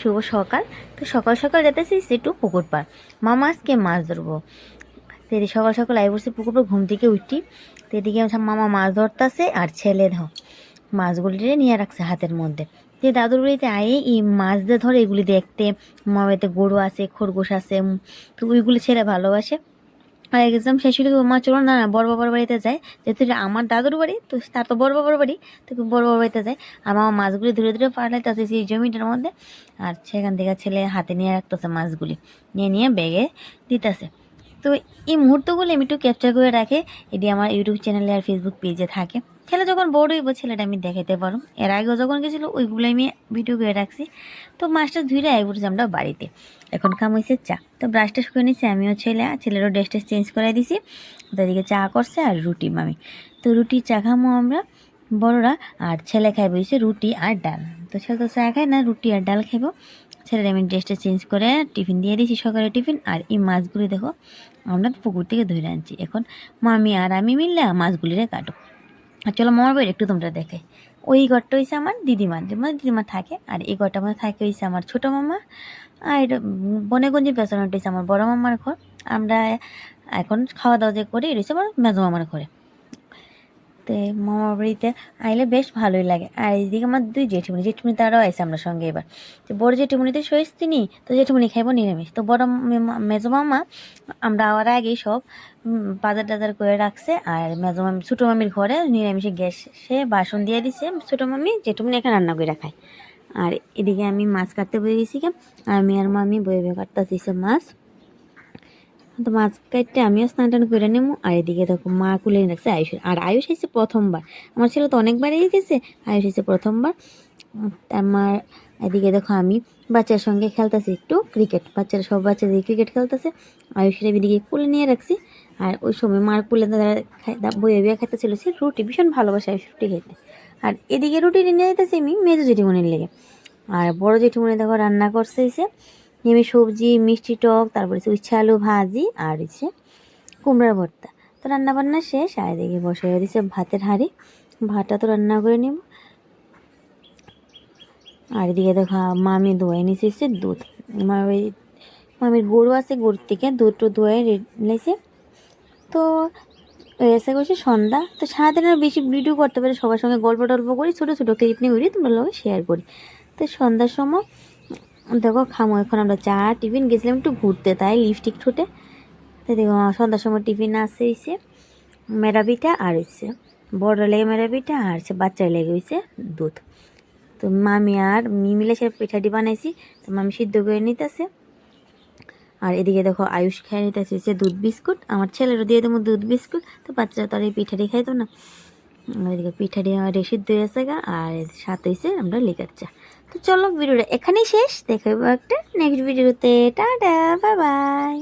শুভ সকাল। তো সকাল সকাল যেতেছি একটু পুকুর পাড়, মামা আজকে মাছ ধরবো। তো এদিকে সকাল সকাল আই বসে পুকুর পাড়, ঘুম থেকে উঠি। তো এদিকে মামা মাছ ধরতেছে আর ছেলে মাছগুলি নিয়ে রাখছে হাতের মধ্যে। যে দাদুর বাড়িতে আয়ে এই মাছ দিয়ে ধরে এগুলি দেখতে। মামা বাড়িতে গরু আছে, খরগোশ আছে, তো ওইগুলি ছেলে ভালোবাসে। আর এক্সাম শেষ হলে মা চলো না বড় বাবার বাড়িতে যায়, যেহেতু আমার দাদুর বাড়ি, তো তার তো বড় বাবার বাড়ি, তো বড় বাবার বাড়িতে যায়। আর মামা মাছগুলি ধীরে ধীরে পাঠাইতেছে সেই জমিটার মধ্যে। আর সেখান থেকে ছেলে হাতে নিয়ে রাখতেছে মাছগুলি, নিয়ে নিয়ে ব্যাগে দিতেছে। তো এই মুহূর্তগুলো আমি একটু ক্যাপচার করে রাখে, এটি আমার ইউটিউব চ্যানেলে আর ফেসবুক পেজে থাকে। ছেলে যখন বড় হইব ছেলেটা আমি দেখাতে পারো। এর আগেও যখন গেছিলো ওইগুলো আমি ভিডিও করে রাখছি। তো মাছটা ধুইরে আই পড়েছি আমরা বাড়িতে। এখন কাম হয়েছে চা। তো ব্রাশটা শুকিয়ে নিচ্ছি আমিও ছেলেরও ড্রেস চেঞ্জ করে দিছি। তাদেরকে চা করছে আর রুটি মামি। তো রুটি চা খামো আমরা বড়রা, আর ছেলে খাইব হয়েছে রুটি আর ডাল। তো ছেলে তো চা খায় না, রুটি আর ডাল খাইব। ছেলের আমি ড্রেসটা চেঞ্জ করে টিফিন দিয়ে দিয়েছি, সকালে টিফিন। আর এই মাছগুলি দেখো আমরা পুকুর থেকে ধরে আনছি। এখন মামি আর আমি মিললে মাছগুলিরে কাটো। আর চলো মামার বাড়ি একটু তোমরা দেখে। ওই ঘরটা হয়েছে আমার দিদিমার, যেমন দিদিমা থাকে। আর এই ঘরটা আমার থাকে হয়েছে আমার ছোটো মামা। আর এটা বনেগঞ্জের পেছনে হয়েছে আমার বড় মামার ঘর। আমরা এখন খাওয়া দাওয়া যে করি, এটা হচ্ছে আমার মেজো মামার ঘরে। তো মামার বাড়িতে আইলে বেশ ভালোই লাগে। আর এইদিকে আমার দুই জেঠুমনি তারাও আছে আমরা সঙ্গে এবার। তো বড় জেঠুমনিতে সইস্তিনি, তো জেঠুমনি খাইব নিরামিষ। তো বড় মেজো মামা আমরা আওয়ার আগেই সব বাজার টাজার করে রাখছে। আর মেজো মামি ছোটো মামির ঘরে নিরামিষে গ্যাসে বাসন দিয়ে দিছে ছোটো মামি, জেঠুমনি এখানে রান্না করে খায়। আর এদিকে আমি মাছ কাটতে বয়ে গেছি, আমি আর মামি বয়ে বয়ে কাটতেছি মাছ। তো মাছ কাটতে আমিও স্নান টান করে নেবো। আর এদিকে দেখো মা কুলে রাখছে আয়ুষ। আর আয়ুষ এসেছে প্রথমবার, আমার ছেলে তো অনেকবারই গেছে, আয়ুষ এসেছে প্রথমবার। আমার এদিকে দেখো আমি বাচ্চার সঙ্গে খেলতেছি একটু ক্রিকেট, বাচ্চারা সব বাচ্চাদের ক্রিকেট খেলতেছে। আয়ুষের এদিকে কুলে নিয়ে রাখছি। আর ওই সময় মার কুলে বইয়ে বিয়ে খাইতেছিল সে রুটি, ভীষণ ভালোবাসে আয়ুষ রুটি খাইতে। আর এদিকে রুটি নিয়ে যেতেছি আমি মেজো জেঠিমনির লেগে। আর বড় জেঠিমনি দেখো রান্না করছে এসে নেমে সবজি, মিষ্টি টক, তারপরে উচ্ছে আলু ভাজি, আর হচ্ছে কুমড়ার ভর্তা। তো রান্না বান্না শেষ। আর এদিকে বসে দিচ্ছে ভাতের হাঁড়ি, ভাতটা তো রান্না করে নেব। আর এদিকে দেখো মামি ধোয়াই নিচ্ছে দুধ। মামির গরু আছে, গরুর থেকে দুধটা ধোয়াই নিয়েছে। তো এসে করছে সন্ধ্যা। তো সারাদিনের বেশি ভিডিও করতে পারে, সবার সঙ্গে গল্প টল্প করি, ছোটো ছোটো ক্লিপ নিয়ে উড়ি তোমরা লোক শেয়ার করি। তো সন্ধ্যার সময় দেখো খামো এখন আমরা চা টিফিন গেছিলাম একটু ঘুরতে, তাই লিপস্টিক ঠুটে। তো দেখো সন্ধ্যার সময় টিফিন আসছে হয়েছে মেরা পিঠা, আর হচ্ছে বড় লেগে মেরা পিঠা, আর হচ্ছে বাচ্চার লেগে হয়েছে দুধ। তো মামি আর মিলে সে পিঠাটি বানাইছি। তো মামি সিদ্ধ করে নিতেছে। আর এদিকে দেখো আয়ুষ খেয়ে নিতেছে হচ্ছে দুধ বিস্কুট, আমার ছেলেরও দিয়ে দেবো দুধ বিস্কুট। তো বাচ্চারা তো আর এই পিঠাটি খাইতো না। এদিকে পিঠাটি আমার সিদ্ধ হয়েছে গা। আর সাথে হয়েছে আমরা লিকার চা। তো চলো ভিডিওটা এখানেই শেষ, দেখাবো একটা নেক্সট ভিডিওতে। Tata, bye bye.